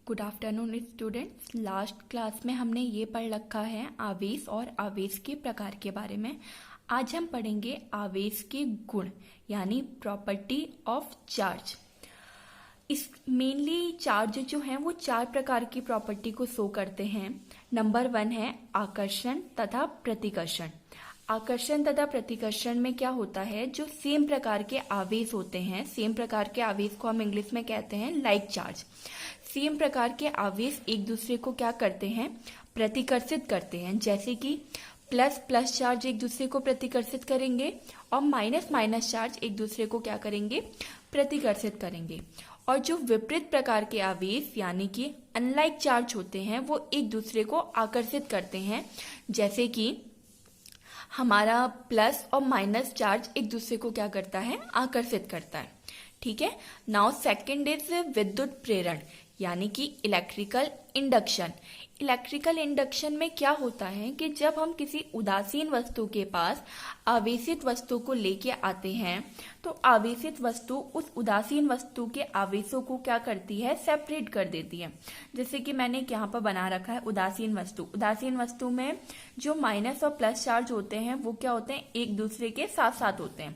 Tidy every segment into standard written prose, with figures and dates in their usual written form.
Good afternoon students. Last class में हमने ये पढ़ रखा है आवेश और आवेश के प्रकार के बारे में। आज हम पढ़ेंगे आवेश के गुण यानी प्रॉपर्टी ऑफ चार्ज। इस मेनली चार्ज जो है वो चार प्रकार की प्रॉपर्टी को शो करते हैं। नंबर 1 है आकर्षण तथा प्रतिकर्षण। आकर्षण तथा प्रतिकर्षण में क्या होता है, जो सेम प्रकार के आवेश होते हैं, सेम प्रकार के आवेश को हम इंग्लिश में कहते हैं लाइक चार्ज। सेम प्रकार के आवेश एक दूसरे को क्या करते हैं, प्रतिकर्षित करते हैं। जैसे कि प्लस प्लस चार्ज एक दूसरे को प्रतिकर्षित करेंगे और माइनस माइनस चार्ज एक दूसरे को क्या करेंगे, प्रतिकर्षित करेंगे। और जो विपरीत प्रकार के आवेश यानी कि अनलाइक चार्ज होते हैं वो एक दूसरे को आकर्षित करते हैं। जैसे कि हमारा प्लस और माइनस चार्ज एक दूसरे को क्या करता है, आकर्षित करता है। ठीक है। नाउ सेकंड इज विद्युत प्रेरण यानी कि इलेक्ट्रिकल इंडक्शन। इलेक्ट्रिकल इंडक्शन में क्या होता है कि जब हम किसी उदासीन वस्तु के पास आवेशित वस्तु को लेके आते हैं तो आवेशित वस्तु उस उदासीन वस्तु के आवेशों को क्या करती है, सेपरेट कर देती है। जैसे कि मैंने यहाँ पर बना रखा है उदासीन वस्तु। उदासीन वस्तु में जो माइनस और प्लस चार्ज होते हैं वो क्या होते हैं, एक दूसरे के साथ साथ होते हैं।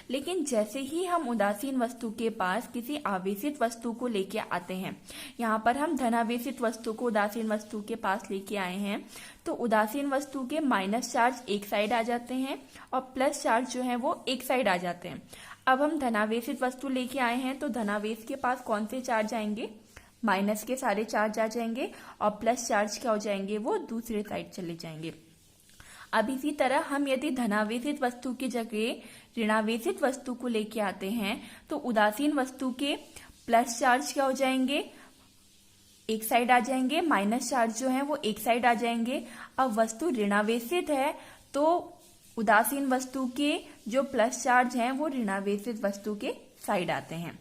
लेकिन जैसे ही हम उदासीन वस्तु के पास किसी आवेशित वस्तु को लेके आते हैं, यहाँ पर हम धनावेशित वस्तु को उदासीन वस्तु के पास लेके आए हैं, तो उदासीन वस्तु के माइनस चार्ज एक साइड आ जाते हैं और प्लस चार्ज जो है वो एक साइड आ जाते हैं। अब हम धनावेशित वस्तु लेके आए हैं तो धनावेश के पास कौन से चार्ज आएंगे, माइनस के सारे चार्ज आ जाएंगे और प्लस चार्ज क्या हो जाएंगे, वो दूसरे साइड चले जाएंगे। अब इसी तरह हम यदि धनावेशित वस्तु की जगह ऋणावेशित वस्तु को लेके आते हैं तो उदासीन वस्तु के प्लस चार्ज क्या हो जाएंगे, एक साइड आ जाएंगे, माइनस चार्ज जो है वो एक साइड आ जाएंगे। अब वस्तु ऋणावेशित है तो उदासीन वस्तु के जो प्लस चार्ज हैं वो ऋणावेशित वस्तु के साइड आते हैं।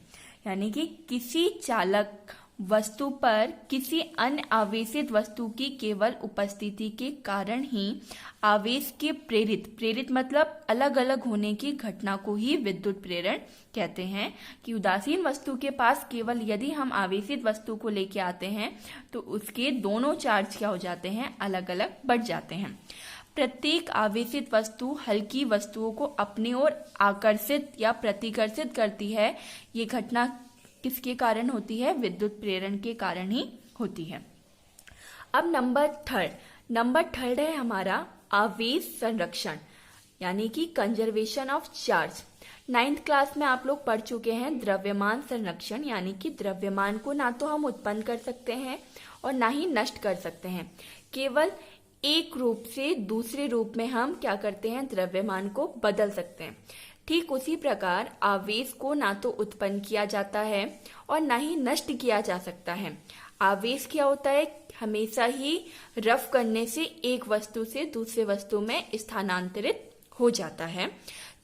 यानी कि किसी चालक वस्तु पर किसी अन्य आवेशित वस्तु की केवल उपस्थिति के कारण ही आवेश के प्रेरित मतलब अलग अलग होने की घटना को ही विद्युत प्रेरण कहते हैं। कि उदासीन वस्तु के पास केवल यदि हम आवेशित वस्तु को लेके आते हैं तो उसके दोनों चार्ज क्या हो जाते हैं, अलग अलग बढ़ जाते हैं। प्रत्येक आवेशित वस्तु हल्की वस्तुओं को अपनी ओर आकर्षित या प्रतिकर्षित करती है। ये घटना किसके कारण होती है, विद्युत प्रेरण के कारण ही होती है। अब नंबर थर्ड है हमारा आवेश संरक्षण यानी कि conservation of charge. 9th class में आप लोग पढ़ चुके हैं द्रव्यमान संरक्षण यानी कि द्रव्यमान को ना तो हम उत्पन्न कर सकते हैं और ना ही नष्ट कर सकते हैं, केवल एक रूप से दूसरे रूप में हम क्या करते हैं, द्रव्यमान को बदल सकते हैं। ठीक उसी प्रकार आवेश को ना तो उत्पन्न किया जाता है और ना ही नष्ट किया जा सकता है। आवेश क्या होता है, हमेशा ही रफ करने से एक वस्तु से दूसरे वस्तु में स्थानांतरित हो जाता है।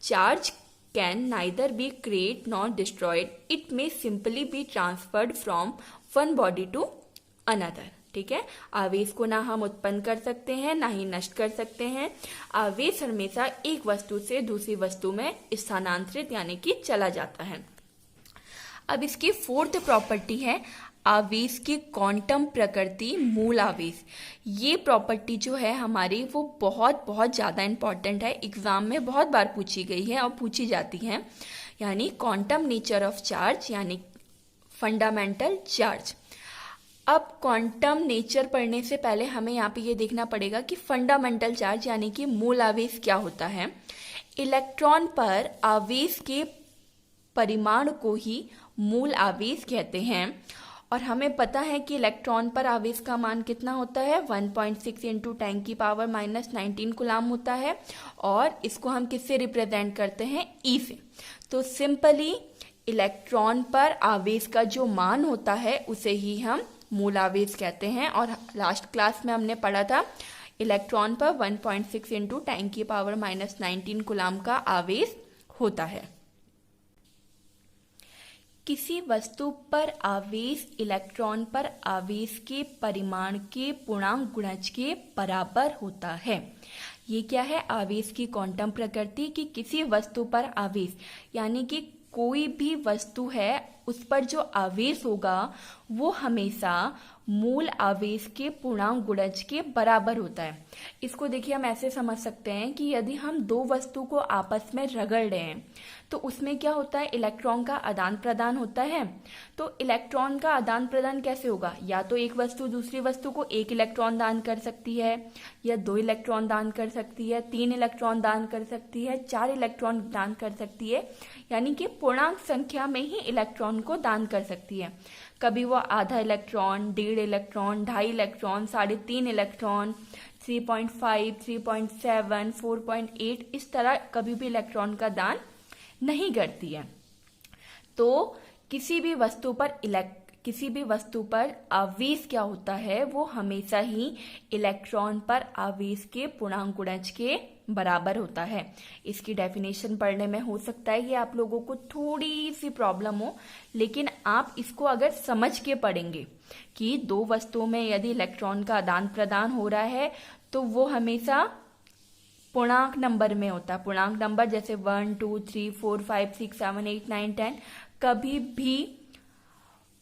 Charge can neither be create nor destroyed, it may simply be transferred from one body to another. ठीक है। आवेश को ना हम उत्पन्न कर सकते हैं ना ही नष्ट कर सकते हैं। आवेश हमेशा एक वस्तु से दूसरी वस्तु में स्थानांतरित यानी कि चला जाता है। अब इसकी फोर्थ प्रॉपर्टी है आवेश की क्वांटम प्रकृति मूल आवेश। ये प्रॉपर्टी जो है हमारी वो बहुत बहुत ज्यादा इंपॉर्टेंट है, एग्जाम में बहुत बार पूछी गई है और पूछी जाती है। यानी क्वांटम नेचर ऑफ चार्ज यानी फंडामेंटल चार्ज। अब क्वांटम नेचर पढ़ने से पहले हमें यहाँ पे ये देखना पड़ेगा कि फंडामेंटल चार्ज यानी कि मूल आवेश क्या होता है। इलेक्ट्रॉन पर आवेश के परिमाण को ही मूल आवेश कहते हैं और हमें पता है कि इलेक्ट्रॉन पर आवेश का मान कितना होता है, 1.6 इंटू 10⁻⁻19 कूलाम होता है और इसको हम किससे रिप्रेजेंट करते हैं, ई से। तो सिंपली इलेक्ट्रॉन पर आवेश का जो मान होता है उसे ही हम मूल आवेश कहते हैं। और लास्ट क्लास में हमने पढ़ा था इलेक्ट्रॉन पर 1.6 इंटू 10⁻⁻19 कूलाम का आवेश होता है। किसी वस्तु पर आवेश इलेक्ट्रॉन पर आवेश के परिमाण के पूर्णांक गुणज के बराबर होता है। ये क्या है, आवेश की क्वांटम प्रकृति। कि किसी वस्तु पर आवेश यानी कि कोई भी वस्तु है उस पर जो आवेश होगा वो हमेशा मूल आवेश के पूर्णांक गुणज के बराबर होता है। इसको देखिए हम ऐसे समझ सकते हैं कि यदि हम दो वस्तु को आपस में रगड़ रहे हैं तो उसमें क्या होता है, इलेक्ट्रॉन का आदान प्रदान होता है। तो इलेक्ट्रॉन का आदान प्रदान कैसे होगा, या तो एक वस्तु दूसरी वस्तु को 1 इलेक्ट्रॉन दान कर सकती है, या 2 इलेक्ट्रॉन दान कर सकती है, 3 इलेक्ट्रॉन दान कर सकती है, 4 इलेक्ट्रॉन दान कर सकती है, यानी कि पूर्णांक संख्या में ही इलेक्ट्रॉन को दान कर सकती है। कभी वो आधा इलेक्ट्रॉन, 1.5 इलेक्ट्रॉन, 2.5 इलेक्ट्रॉन, 3.5 इलेक्ट्रॉन, 3.5, 3.7, 4.8 इस तरह कभी भी इलेक्ट्रॉन का दान नहीं करती है। तो किसी भी वस्तु पर आवेश क्या होता है, वो हमेशा ही इलेक्ट्रॉन पर आवेश के पूर्णांक गुणज के बराबर होता है। इसकी डेफिनेशन पढ़ने में हो सकता है कि आप लोगों को थोड़ी सी प्रॉब्लम हो, लेकिन आप इसको अगर समझ के पढ़ेंगे कि दो वस्तुओं में यदि इलेक्ट्रॉन का आदान प्रदान हो रहा है तो वो हमेशा पूर्णांक नंबर में होता है। पूर्णांक नंबर जैसे 1, 2, 3, 4, 5, 6, 7, 8, 9, 10 कभी भी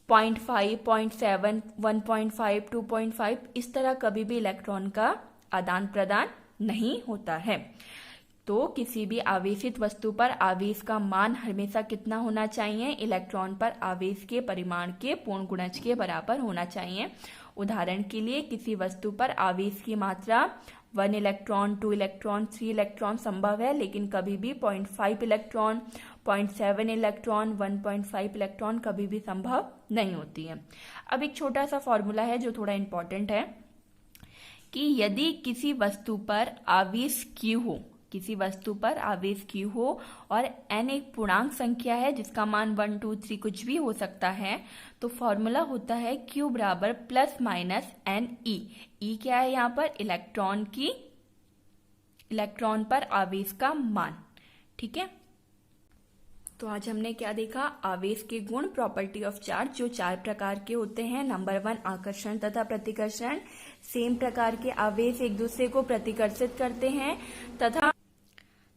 0.5, 0.7, 1.5, 2.5 इस तरह कभी भी इलेक्ट्रॉन का आदान प्रदान नहीं होता है। तो किसी भी आवेशित वस्तु पर आवेश का मान हमेशा कितना होना चाहिए, इलेक्ट्रॉन पर आवेश के परिमाण के पूर्ण गुणज के बराबर होना चाहिए। उदाहरण के लिए किसी वस्तु पर आवेश की मात्रा 1 इलेक्ट्रॉन, 2 इलेक्ट्रॉन, 3 इलेक्ट्रॉन संभव है, लेकिन कभी भी 0.5 इलेक्ट्रॉन, 0.7 इलेक्ट्रॉन, 1.5 इलेक्ट्रॉन कभी भी संभव नहीं होती है। अब एक छोटा सा फॉर्मूला है जो थोड़ा इंपॉर्टेंट है कि यदि किसी वस्तु पर आवेश Q हो और n एक पूर्णांक संख्या है जिसका मान 1, 2, 3 कुछ भी हो सकता है, तो फॉर्मूला होता है Q बराबर प्लस माइनस एन ई। ई क्या है यहाँ पर, इलेक्ट्रॉन पर आवेश का मान। ठीक है, तो आज हमने क्या देखा, आवेश के गुण, प्रॉपर्टी ऑफ चार्ज, जो 4 प्रकार के होते हैं। नंबर 1 आकर्षण तथा प्रतिकर्षण। सेम प्रकार के आवेश एक दूसरे को प्रतिकर्षित करते हैं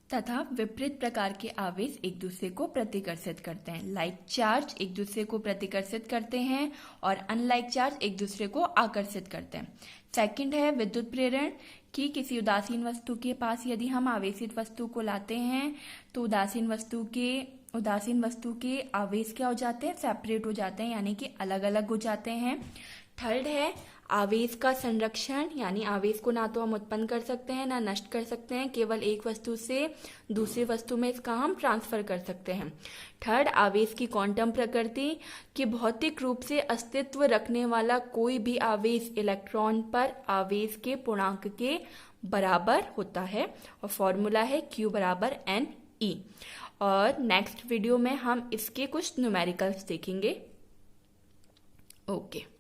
तथा विपरीत प्रकार के आवेश एक दूसरे को प्रतिकर्षित करते हैं। लाइक चार्ज एक दूसरे को प्रतिकर्षित करते हैं और अनलाइक चार्ज एक दूसरे को आकर्षित करते हैं। सेकंड है विद्युत प्रेरण, कि किसी उदासीन वस्तु के पास यदि हम आवेशित वस्तु को लाते हैं तो उदासीन वस्तु के आवेश क्या हो जाते हैं, सेपरेट हो जाते हैं, यानी कि अलग अलग हो जाते हैं। थर्ड है आवेश का संरक्षण, यानी आवेश को ना तो हम उत्पन्न कर सकते हैं ना नष्ट कर सकते हैं, केवल एक वस्तु से दूसरी वस्तु में इसका हम ट्रांसफर कर सकते हैं। थर्ड आवेश की क्वांटम प्रकृति, कि भौतिक रूप से अस्तित्व रखने वाला कोई भी आवेश इलेक्ट्रॉन पर आवेश के पूर्णांक के बराबर होता है और फॉर्मूला है Q बराबर NE। और नेक्स्ट वीडियो में हम इसके कुछ न्यूमेरिकल्स देखेंगे। ओके।